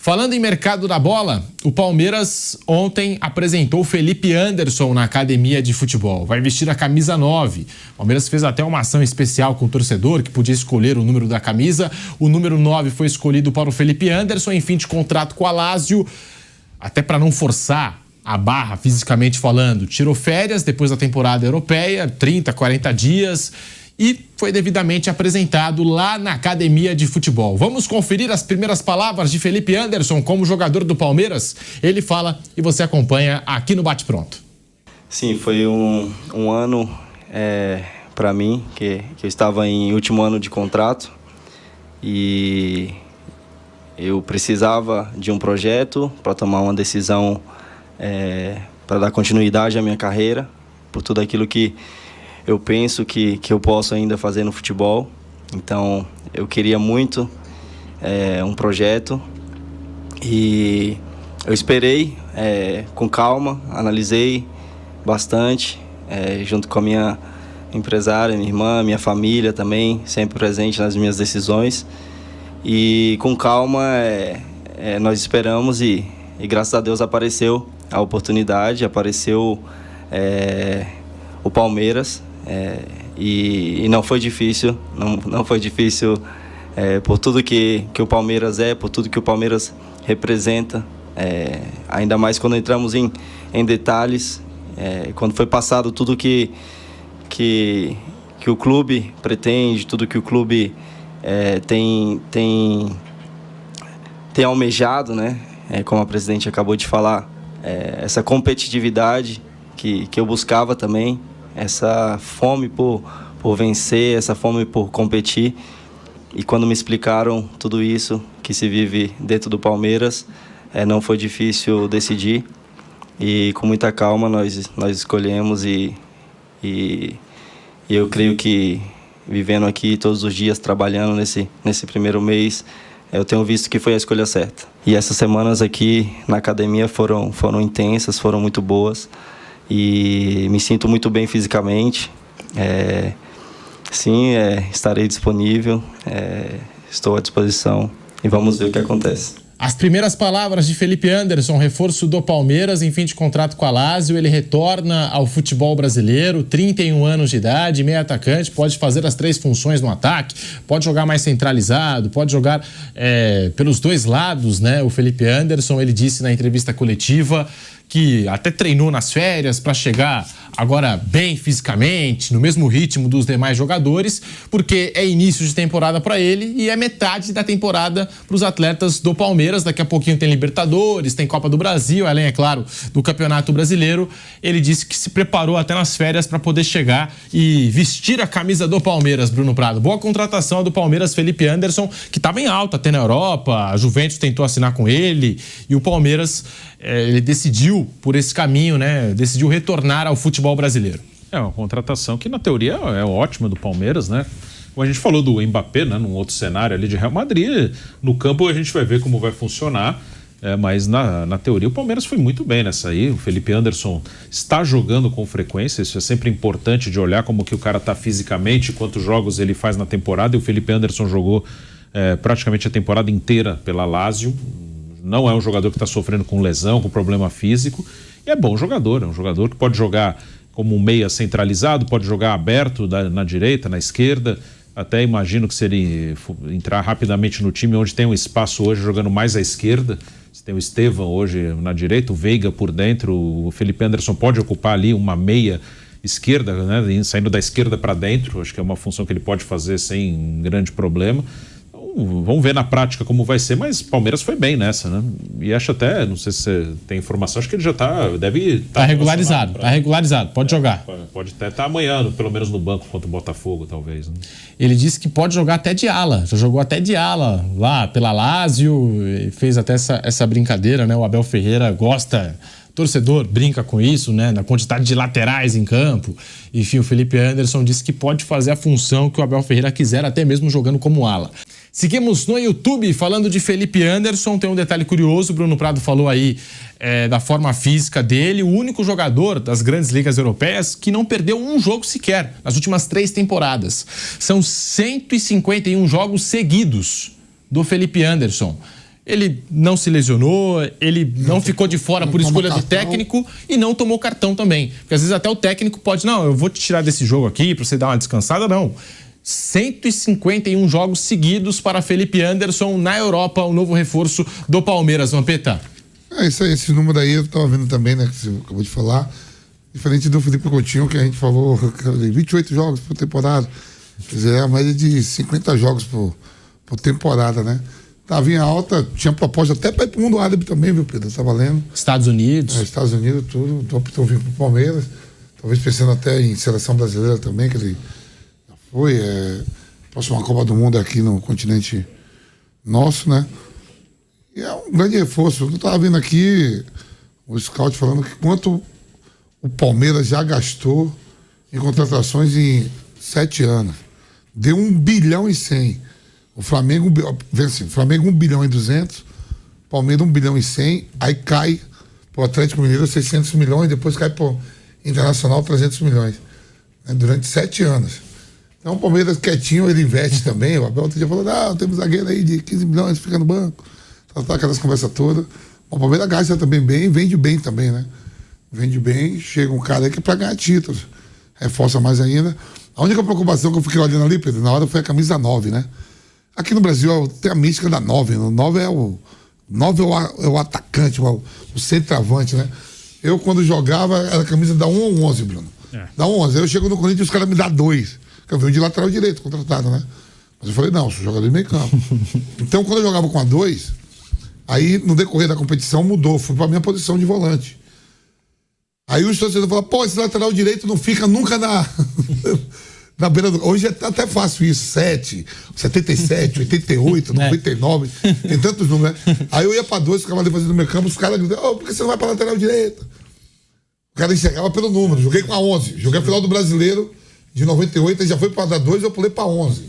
Falando em mercado da bola, o Palmeiras ontem apresentou o Felipe Anderson na academia de futebol. Vai vestir a camisa 9. O Palmeiras fez até uma ação especial com o torcedor, que podia escolher o número da camisa. O número 9 foi escolhido para o Felipe Anderson, em fim de contrato com a Lazio, até para não forçar a barra, fisicamente falando. Tirou férias depois da temporada europeia, 30, 40 dias... e foi devidamente apresentado lá na academia de futebol. Vamos conferir as primeiras palavras de Felipe Anderson como jogador do Palmeiras? Ele fala e você acompanha aqui no Bate Pronto. Sim, foi um ano para mim, que eu estava em último ano de contrato e eu precisava de um projeto para tomar uma decisão para dar continuidade à minha carreira, por tudo aquilo que eu penso que eu posso ainda fazer no futebol. Então, eu queria muito um projeto e eu esperei com calma, analisei bastante, junto com a minha empresária, minha irmã, minha família também, sempre presente nas minhas decisões. E com calma nós esperamos e graças a Deus apareceu a oportunidade, apareceu o Palmeiras. E não foi difícil, não foi difícil por tudo que o Palmeiras por tudo que o Palmeiras representa, ainda mais quando entramos em detalhes, quando foi passado tudo que o clube pretende, tudo que o clube tem almejado, né? Como a presidente acabou de falar, essa competitividade que eu buscava também, essa fome por vencer, essa fome por competir. E quando me explicaram tudo isso que se vive dentro do Palmeiras, não foi difícil decidir. E com muita calma nós escolhemos e eu creio que vivendo aqui todos os dias, trabalhando nesse primeiro mês, eu tenho visto que foi a escolha certa. E essas semanas aqui na academia foram intensas, foram muito boas. E me sinto muito bem fisicamente. Sim, estarei disponível, estou à disposição e vamos ver o que acontece. As primeiras palavras de Felipe Anderson, reforço do Palmeiras em fim de contrato com a Lazio. Ele retorna ao futebol brasileiro, 31 anos de idade, meio atacante, pode fazer as 3 funções no ataque, pode jogar mais centralizado, pode jogar pelos 2 lados, né? O Felipe Anderson, ele disse na entrevista coletiva que até treinou nas férias para chegar agora bem fisicamente, no mesmo ritmo dos demais jogadores, porque é início de temporada para ele e é metade da temporada para os atletas do Palmeiras. Daqui a pouquinho tem Libertadores, tem Copa do Brasil, além, é claro, do Campeonato Brasileiro. Ele disse que se preparou até nas férias para poder chegar e vestir a camisa do Palmeiras, Bruno Prado. Boa contratação do Palmeiras, Felipe Anderson, que estava em alta até na Europa, a Juventus tentou assinar com ele e o Palmeiras ele decidiu por esse caminho, né? Decidiu retornar ao futebol brasileiro. É uma contratação que na teoria é ótima do Palmeiras, né? Como a gente falou do Mbappé, né? Num outro cenário ali de Real Madrid, no campo a gente vai ver como vai funcionar, mas na teoria o Palmeiras foi muito bem nessa aí. O Felipe Anderson está jogando com frequência, isso é sempre importante de olhar como que o cara está fisicamente, quantos jogos ele faz na temporada, e o Felipe Anderson jogou praticamente a temporada inteira pela Lazio. Não é um jogador que está sofrendo com lesão, com problema físico, e é bom jogador, é um jogador que pode jogar como um meia centralizado, pode jogar aberto na direita, na esquerda. Até imagino que se ele entrar rapidamente no time onde tem um espaço hoje jogando mais à esquerda, você tem o Estevão hoje na direita, o Veiga por dentro, o Felipe Anderson pode ocupar ali uma meia esquerda, né, saindo da esquerda para dentro. Acho que é uma função que ele pode fazer sem grande problema. Vamos ver na prática como vai ser, mas Palmeiras foi bem nessa, né? E acho até, não sei se você tem informação, acho que ele já deve estar regularizado, pode jogar. Pode até estar amanhã, pelo menos no banco contra o Botafogo, talvez, né? Ele disse que pode jogar até de ala, já jogou até de ala lá pela Lazio, fez até essa brincadeira, né? O Abel Ferreira gosta, torcedor brinca com isso, né? Na quantidade de laterais em campo. Enfim, o Felipe Anderson disse que pode fazer a função que o Abel Ferreira quiser, até mesmo jogando como ala. Seguimos no YouTube falando de Felipe Anderson. Tem um detalhe curioso, o Bruno Prado falou aí da forma física dele. O único jogador das grandes ligas europeias que não perdeu um jogo sequer nas últimas 3 temporadas. São 151 jogos seguidos do Felipe Anderson. Ele não se lesionou, ele não ficou de fora por escolha do técnico e não tomou cartão também. Porque às vezes até o técnico pode, não, eu vou te tirar desse jogo aqui pra você dar uma descansada, não. 151 jogos seguidos para Felipe Anderson na Europa, o novo reforço do Palmeiras, Vampeta. Isso aí, esse número aí eu tava vendo também, né, que você acabou de falar. Diferente do Felipe Coutinho, que a gente falou, 28 jogos por temporada. Quer dizer, é a média de 50 jogos por temporada, né? Tava em alta, tinha proposta até para ir pro mundo árabe também, viu, Pedro? Tá valendo. Estados Unidos. Estados Unidos, tudo. Então optou vir pro Palmeiras. Talvez pensando até em seleção brasileira também, que ele já foi. Próxima Copa do Mundo aqui no continente nosso, né? E é um grande reforço. Eu tava vendo aqui o scout falando que quanto o Palmeiras já gastou em contratações em 7 anos. Deu 1 bilhão e 100. O Flamengo, assim, Flamengo 1 bilhão e 200, Palmeiras 1 bilhão e 100, aí cai pro Atlético Mineiro 600 milhões, depois cai pro Internacional 300 milhões, né, durante 7 anos. Então o Palmeiras quietinho, ele investe também, o Abel outro dia falou, não, temos zagueiro aí de 15 milhões, fica no banco, tá aquelas conversas todas. O Palmeiras gasta também bem, vende bem também, né? Vende bem, chega um cara aí que é pra ganhar títulos, reforça mais ainda. A única preocupação que eu fiquei olhando ali, Pedro, na hora foi a camisa 9, né? Aqui no Brasil tem a mística da 9. O 9 é o atacante, o centroavante, né? Eu, quando jogava, era a camisa da 1 ou 11, Bruno. Da 11. Aí eu chego no Corinthians e os caras me dão 2. Eu venho de lateral direito, contratado, né? Mas eu falei, não, sou jogador de meio campo. Então, quando eu jogava com a 2, aí no decorrer da competição mudou. Fui pra minha posição de volante. Aí os torcedores falaram, pô, esse lateral direito não fica nunca na beira do... Hoje é até fácil isso, 7, 77, 88, 99, tem tantos números, né? Aí eu ia pra 2, ficava ali fazendo meio campo, os caras diziam, por que você não vai pra lateral direita? O cara enxergava pelo número, joguei com a 11, joguei a final do Brasileiro de 98, aí já foi pra dar 2, eu pulei pra 11.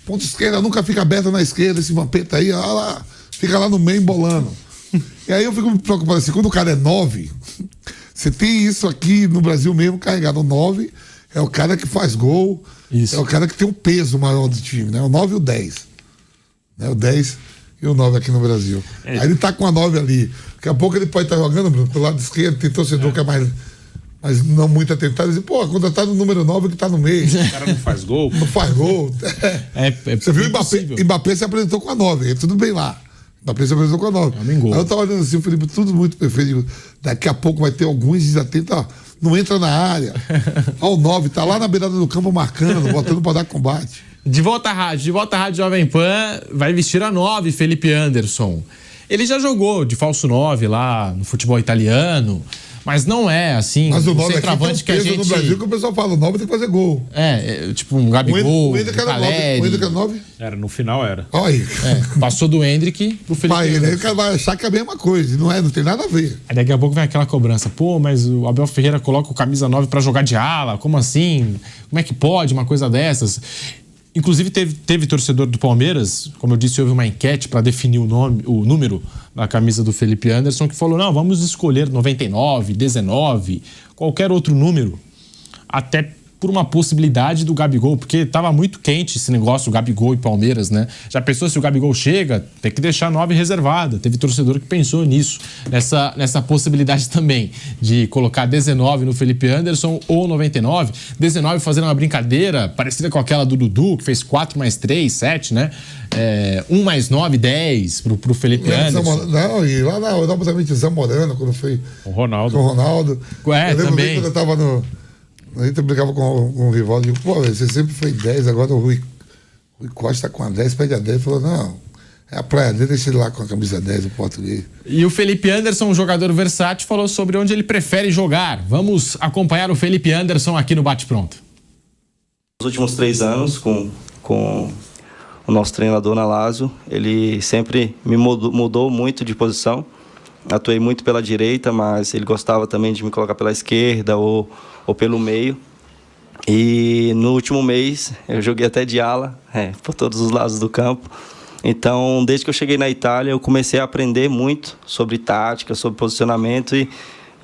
Ponta esquerda nunca fica aberta na esquerda, esse Vampeta aí, olha lá, fica lá no meio embolando. E aí eu fico me preocupado assim, quando o cara é 9, você tem isso aqui no Brasil mesmo carregado, 9... É o cara que faz gol, é o cara que tem um peso maior do time, né? O 9 e o 10. Né? O 10 e o 9 aqui no Brasil. Aí ele tá com a 9 ali. Daqui a pouco ele pode estar jogando, Bruno, pelo lado esquerdo, tem torcedor que é mais não muito atentado. Diz, pô, quando tá no número 9 que tá no meio. O cara não faz gol. Não faz gol. Você viu o Mbappé se apresentou com a 9, tudo bem lá. Mbappé se apresentou com a 9. Aí eu tava olhando assim, o Felipe, tudo muito perfeito. Daqui a pouco vai ter alguns desatentos, não entra na área. Olha o 9, tá lá na beirada do campo marcando, botando pra dar combate. De volta à rádio Jovem Pan, vai vestir a 9, Felipe Anderson. Ele já jogou de falso 9 lá no futebol italiano, mas não é assim, mas o 9 centroavante que a gente... no Brasil que o pessoal fala, o 9 tem que fazer gol. Tipo um Gabigol, o Endrick era 9. O Endrick era 9? Era, no final era. Olha. Passou do Endrick pro Felipe Anderson. Aí o cara vai achar que é a mesma coisa, não tem nada a ver. Aí daqui a pouco vem aquela cobrança, pô, mas o Abel Ferreira coloca o camisa 9 pra jogar de ala, como assim? Como é que pode uma coisa dessas? Inclusive, teve torcedor do Palmeiras, como eu disse, houve uma enquete para definir o número da camisa do Felipe Anderson, que falou, não, vamos escolher 99, 19, qualquer outro número, até por uma possibilidade do Gabigol, porque estava muito quente esse negócio, o Gabigol e Palmeiras, né? Já pensou se o Gabigol chega, tem que deixar 9 reservada. Teve torcedor que pensou nisso, nessa possibilidade também, de colocar 19 no Felipe Anderson ou 99. 19 fazendo uma brincadeira parecida com aquela do Dudu, que fez 4 mais 3, 7, né? 1 mais 9, 10 pro Felipe Anderson. Não, e lá na Zamorano, quando foi o Ronaldo. Com o Ronaldo. Eu lembro também. Quando eu tava a gente brincava com o rival, digo, pô, você sempre foi 10, agora o Rui Costa com a 10, pede a 10, falou, não, é a praia dele, deixa ele lá com a camisa 10, o português. E o Felipe Anderson, um jogador versátil, falou sobre onde ele prefere jogar. Vamos acompanhar o Felipe Anderson aqui no Bate Pronto. Nos últimos 3 anos, com o nosso treinador na Lazio, ele sempre me mudou muito de posição. Atuei muito pela direita, mas ele gostava também de me colocar pela esquerda ou pelo meio. E no último mês eu joguei até de ala, por todos os lados do campo. Então, desde que eu cheguei na Itália, eu comecei a aprender muito sobre tática, sobre posicionamento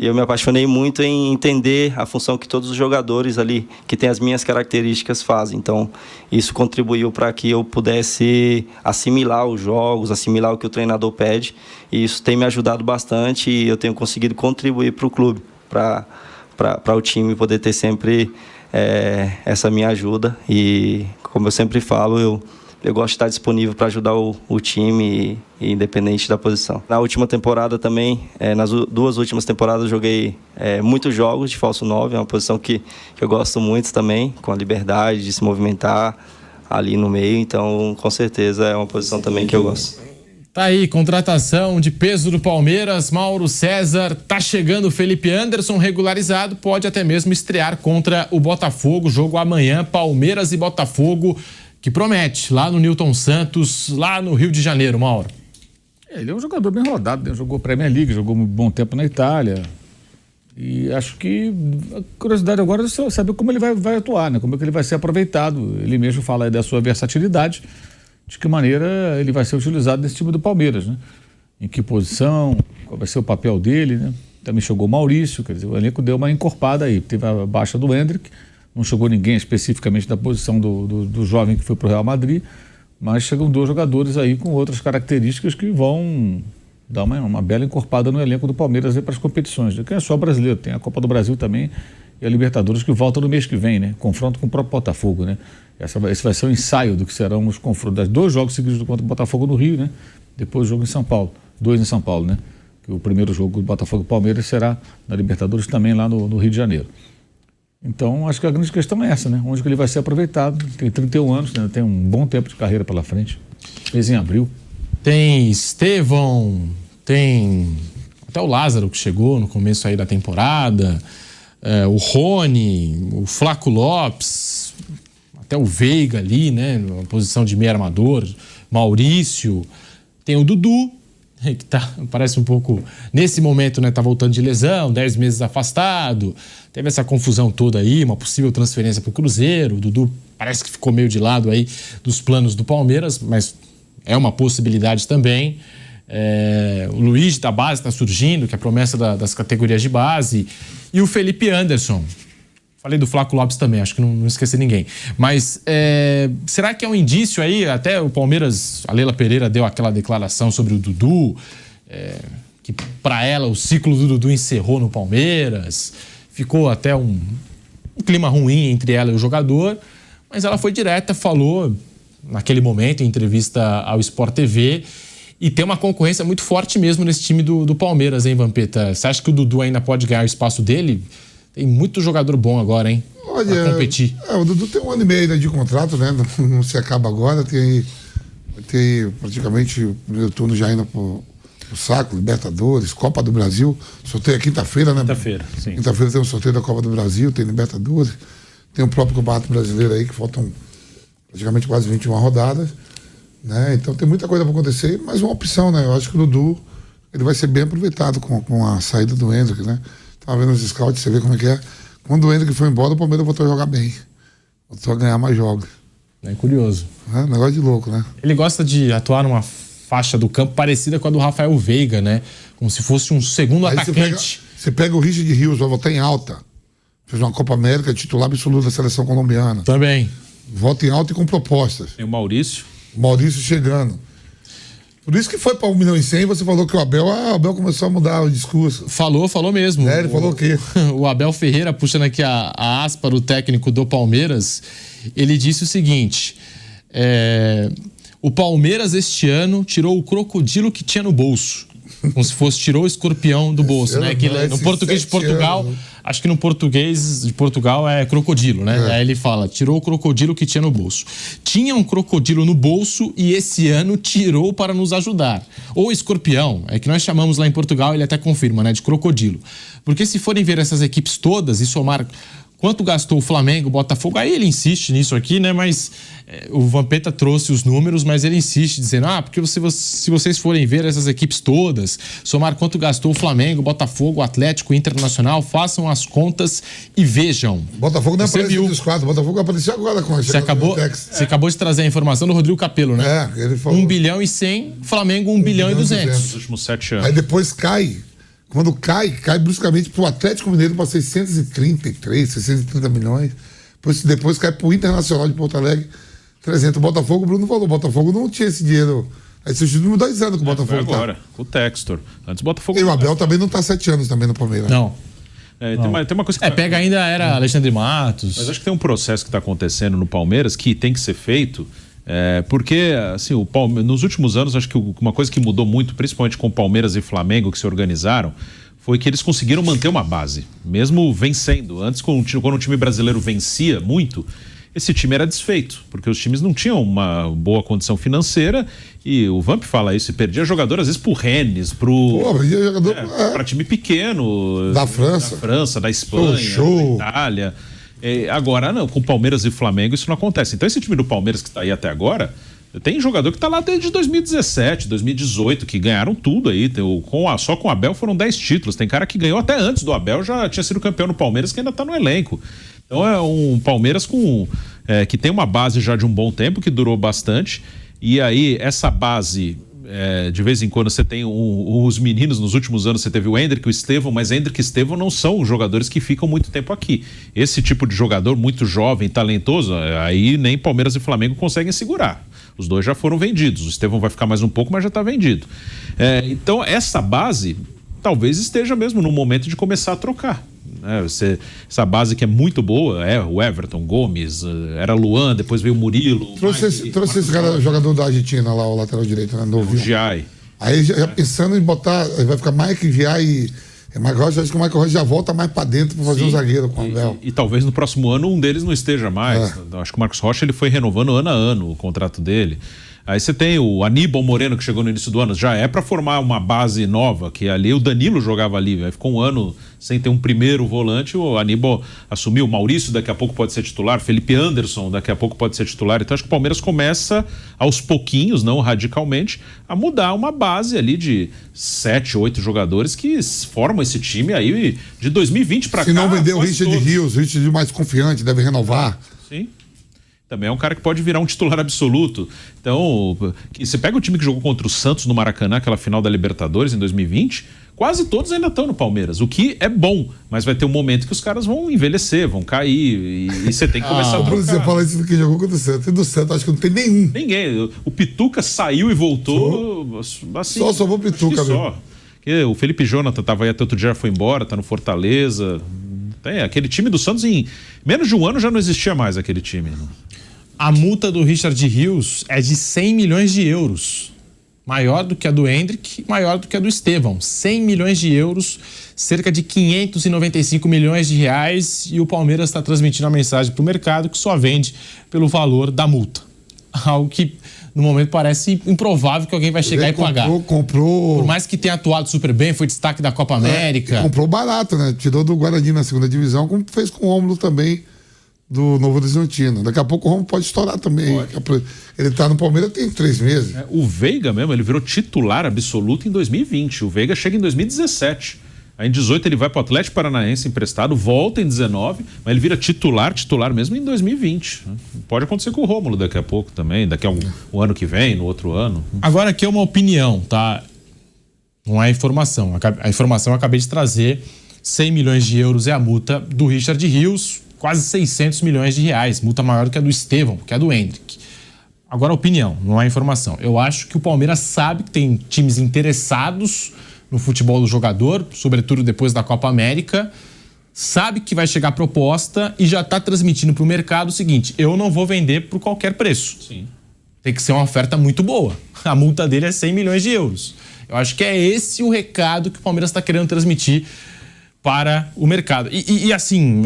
E eu me apaixonei muito em entender a função que todos os jogadores ali, que têm as minhas características, fazem. Então, isso contribuiu para que eu pudesse assimilar os jogos, assimilar o que o treinador pede. E isso tem me ajudado bastante e eu tenho conseguido contribuir para o clube, para o time poder ter sempre essa minha ajuda. E, como eu sempre falo, eu gosto de estar disponível para ajudar o time, independente da posição. Na última temporada também, nas 2 últimas temporadas, eu joguei muitos jogos de falso 9, é uma posição que eu gosto muito também, com a liberdade de se movimentar ali no meio, então com certeza é uma posição também que eu gosto. Tá aí, contratação de peso do Palmeiras, Mauro César, tá chegando o Felipe Anderson, regularizado, pode até mesmo estrear contra o Botafogo, jogo amanhã, Palmeiras e Botafogo, que promete, lá no Newton Santos, lá no Rio de Janeiro, Mauro. Ele é um jogador bem rodado, né? Jogou Premier League, jogou um bom tempo na Itália. E acho que a curiosidade agora é saber como ele vai atuar, né? Como é que ele vai ser aproveitado. Ele mesmo fala aí da sua versatilidade, de que maneira ele vai ser utilizado nesse time do Palmeiras, né? Em que posição, qual vai ser o papel dele, né? Também chegou o Maurício, quer dizer, o elenco deu uma encorpada aí. Teve a baixa do Endrick, não chegou ninguém especificamente da posição do jovem que foi para o Real Madrid, mas chegam 2 jogadores aí com outras características que vão dar uma bela encorpada no elenco do Palmeiras para as competições. Que é só brasileiro, tem a Copa do Brasil também e a Libertadores que volta no mês que vem, né? Confronto com o próprio Botafogo, né? Esse vai ser um ensaio do que serão os confrontos, 2 jogos seguidos contra o Botafogo no Rio, né? Depois o jogo em São Paulo, 2 em São Paulo, né? Que o primeiro jogo do Botafogo e Palmeiras será na Libertadores também lá no Rio de Janeiro. Então, acho que a grande questão é essa, né? Onde que ele vai ser aproveitado. Tem 31 anos, né? Tem um bom tempo de carreira pela frente. Fez em abril. Tem Estevão, tem até o Lázaro que chegou no começo aí da temporada, o Rony, o Flaco Lopes, até o Veiga ali, né? Na posição de meio armador, Maurício, tem o Dudu, que parece um pouco, nesse momento, né, tá voltando de lesão, 10 meses afastado, teve essa confusão toda aí, uma possível transferência para o Cruzeiro, o Dudu parece que ficou meio de lado aí dos planos do Palmeiras, mas é uma possibilidade também. O Luiz da base está surgindo, que é a promessa das categorias de base, e o Felipe Anderson. Falei do Flaco Lopes também, acho que não esqueci ninguém. Mas será que é um indício aí? Até o Palmeiras, a Leila Pereira deu aquela declaração sobre o Dudu, que para ela o ciclo do Dudu encerrou no Palmeiras. Ficou até um clima ruim entre ela e o jogador. Mas ela foi direta, falou naquele momento, em entrevista ao Sport TV. E tem uma concorrência muito forte mesmo nesse time do Palmeiras, hein, Vampeta? Você acha que o Dudu ainda pode ganhar o espaço dele? Tem muito jogador bom agora, hein? Olha, pra competir. O Dudu tem 1 ano e meio de contrato, né? Não se acaba agora. Vai ter praticamente o primeiro turno já indo pro saco, Libertadores, Copa do Brasil. Sorteio é quinta-feira, né? Quinta-feira, sim. Quinta-feira tem um sorteio da Copa do Brasil, tem Libertadores, tem o próprio Campeonato Brasileiro aí, que faltam praticamente quase 21 rodadas, né? Então tem muita coisa para acontecer, mas uma opção, né? Eu acho que o Dudu ele vai ser bem aproveitado com a saída do Endrick, né? Tava vendo os scouts, você vê como é que é. Quando o Endrick foi embora, o Palmeiras voltou a jogar bem. Voltou a ganhar mais jogos. É curioso. Negócio de louco, né? Ele gosta de atuar numa faixa do campo parecida com a do Rafael Veiga, né? Como se fosse um segundo Aí atacante. Você pega o Richard Rios, vai voltar em alta. Fez uma Copa América, titular absoluto da seleção colombiana. Também. Volta em alta e com propostas. Tem o Maurício. O Maurício chegando. Por isso que foi para 1,1 milhão, você falou que o Abel começou a mudar o discurso. Falou mesmo. Ele falou o quê? O Abel Ferreira, puxando aqui a aspa do técnico do Palmeiras, ele disse o seguinte: o Palmeiras este ano tirou o crocodilo que tinha no bolso. Como se fosse tirou o escorpião do bolso, né? Que no português de Portugal, acho que no português de Portugal é crocodilo, né? Aí ele fala, tirou o crocodilo que tinha no bolso. Tinha um crocodilo no bolso e esse ano tirou para nos ajudar. Ou escorpião, é que nós chamamos lá em Portugal, ele até confirma, né? De crocodilo. Porque se forem ver essas equipes todas e somar quanto gastou o Flamengo, o Botafogo, aí ele insiste nisso aqui, né? Mas o Vampeta trouxe os números, mas ele insiste dizendo, porque se vocês forem ver essas equipes todas, somar quanto gastou o Flamengo, o Botafogo, o Atlético, o Internacional, façam as contas e vejam. Botafogo não apareceu dos 4, o Botafogo apareceu agora com a Você acabou de trazer a informação do Rodrigo Capello, né? Ele falou. 1 bilhão e 100, Flamengo 1 bilhão e 200. Nos últimos 7 anos. Aí depois cai Quando cai bruscamente pro Atlético Mineiro para 630 milhões. Depois cai pro Internacional de Porto Alegre, 300. O Botafogo, o Bruno falou, o Botafogo não tinha esse dinheiro. Aí substituiu 2 anos que o Botafogo foi agora, com o Textor. Antes o Botafogo... E o Abel também não tá 7 anos também no Palmeiras. Não. Tem uma coisa que... pega ainda era Alexandre Matos. Mas acho que tem um processo que está acontecendo no Palmeiras que tem que ser feito, porque assim, nos últimos anos, acho que uma coisa que mudou muito, principalmente com o Palmeiras e Flamengo que se organizaram, foi que eles conseguiram manter uma base, mesmo vencendo. Antes, quando o time brasileiro vencia muito, esse time era desfeito, porque os times não tinham uma boa condição financeira e o Vamp fala isso, e perdia jogador às vezes pro Rennes, para time pequeno, da França, da Espanha, da Itália. Agora não, com Palmeiras e Flamengo isso não acontece. Então esse time do Palmeiras que está aí até agora, tem jogador que está lá desde 2017, 2018, que ganharam tudo aí. Só com o Abel foram 10 títulos. Tem cara que ganhou até antes do Abel, já tinha sido campeão no Palmeiras, que ainda está no elenco. Então é um Palmeiras que tem uma base já de um bom tempo, que durou bastante. E aí essa base, de vez em quando você tem os meninos, nos últimos anos você teve o Endrick, o Estevão, mas Endrick e Estevão não são jogadores que ficam muito tempo aqui. Esse tipo de jogador muito jovem, talentoso, aí nem Palmeiras e Flamengo conseguem segurar. Os dois já foram vendidos. O Estevão vai ficar mais um pouco, mas já está vendido. Então, essa base talvez esteja mesmo no momento de começar a trocar. Essa base que é muito boa, o Everton, Gomes, era Luan, depois veio o Murilo. Trouxe esse cara, jogador da Argentina lá, o lateral direito, né? Novo. O Giai. Aí já pensando em botar, vai ficar Mike, Giai e Michael Rocha. Acho que o Michael Rocha já volta mais pra dentro pra fazer um zagueiro com o Abel. E talvez no próximo ano um deles não esteja mais. Acho que o Marcos Rocha ele foi renovando ano a ano o contrato dele. Aí você tem o Aníbal Moreno, que chegou no início do ano, já é para formar uma base nova, que ali o Danilo jogava ali, aí ficou um ano sem ter um primeiro volante, o Aníbal assumiu, o Maurício daqui a pouco pode ser titular, Felipe Anderson daqui a pouco pode ser titular, então acho que o Palmeiras começa aos pouquinhos, não radicalmente, a mudar uma base ali de 7, 8 jogadores que formam esse time aí de 2020 para cá. Se não vender o Richard Rios, o Richard mais confiante, deve renovar. Sim. Também é um cara que pode virar um titular absoluto. Então, você pega o time que jogou contra o Santos no Maracanã, aquela final da Libertadores em 2020, quase todos ainda estão no Palmeiras, o que é bom, mas vai ter um momento que os caras vão envelhecer, vão cair, e você tem que começar a trocar. Você fala isso do que jogou contra o Santos. E do Santos, acho que não tem nenhum. Ninguém. O Pituca saiu e voltou. Assim, só sobrou o Pituca, só. O Felipe Jonathan estava aí até outro dia, já foi embora, está no Fortaleza. Aquele time do Santos, em menos de um ano já não existia mais aquele time. A multa do Richard Rios é de 100 milhões de euros. Maior do que a do Endrick, maior do que a do Estevão. 100 milhões de euros, cerca de 595 milhões de reais. E o Palmeiras está transmitindo a mensagem para o mercado que só vende pelo valor da multa. Algo que, no momento, parece improvável que alguém vai chegar e pagar. Comprou. Por mais que tenha atuado super bem, foi destaque da Copa América. Comprou barato, né? Tirou do Guarani na segunda divisão, como fez com o Rômulo também, do Novo Horizontino. Daqui a pouco o Romo pode estourar também. Pode. Ele tá no Palmeiras tem 3 meses. O Veiga mesmo, ele virou titular absoluto em 2020. O Veiga chega em 2017. Aí em 18 ele vai pro Atlético Paranaense emprestado, volta em 19, mas ele vira titular mesmo em 2020. Pode acontecer com o Rômulo daqui a pouco também, daqui a um ano que vem, no outro ano. Agora aqui é uma opinião, tá? Não é informação. A informação eu acabei de trazer. 100 milhões de euros é a multa do Richard Rios, quase 600 milhões de reais, multa maior do que a do Estevão, que é a do Endrick. Agora, opinião, não é informação. Eu acho que o Palmeiras sabe que tem times interessados no futebol do jogador, sobretudo depois da Copa América, sabe que vai chegar proposta e já está transmitindo para o mercado o seguinte: eu não vou vender por qualquer preço. Sim. Tem que ser uma oferta muito boa. A multa dele é 100 milhões de euros. Eu acho que é esse o recado que o Palmeiras está querendo transmitir para o mercado. E assim,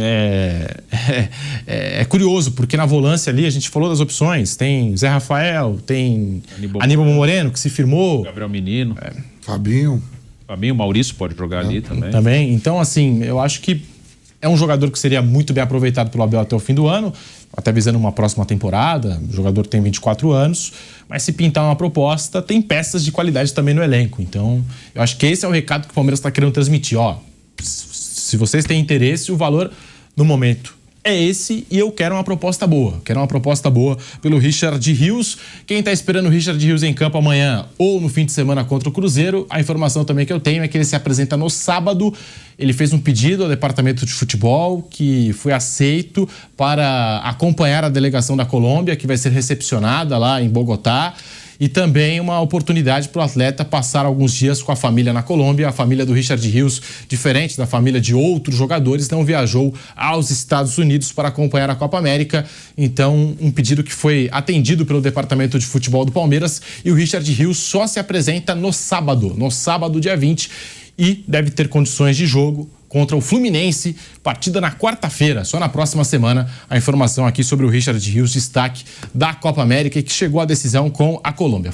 é curioso, porque na volância ali a gente falou das opções, tem Zé Rafael, tem Aníbal Moreno, que se firmou. Gabriel Menino. Fabinho, Maurício pode jogar ali também. Também. Então, assim, eu acho que é um jogador que seria muito bem aproveitado pelo Abel até o fim do ano, até visando uma próxima temporada. O jogador tem 24 anos, mas se pintar uma proposta, tem peças de qualidade também no elenco. Então, eu acho que esse é o recado que o Palmeiras está querendo transmitir. Se vocês têm interesse, o valor no momento é esse e eu quero uma proposta boa. Quero uma proposta boa pelo Richard Rios. Quem está esperando o Richard Rios em campo amanhã ou no fim de semana contra o Cruzeiro, a informação também que eu tenho é que ele se apresenta no sábado. Ele fez um pedido ao departamento de futebol que foi aceito para acompanhar a delegação da Colômbia, que vai ser recepcionada lá em Bogotá. E também uma oportunidade para o atleta passar alguns dias com a família na Colômbia. A família do Richard Rios, diferente da família de outros jogadores, não viajou aos Estados Unidos para acompanhar a Copa América. Então, um pedido que foi atendido pelo Departamento de Futebol do Palmeiras. E o Richard Rios só se apresenta no sábado, dia 20, e deve ter condições de jogo contra o Fluminense, partida na quarta-feira, só na próxima semana. A informação aqui sobre o Richard Rios, destaque da Copa América, que chegou à decisão com a Colômbia.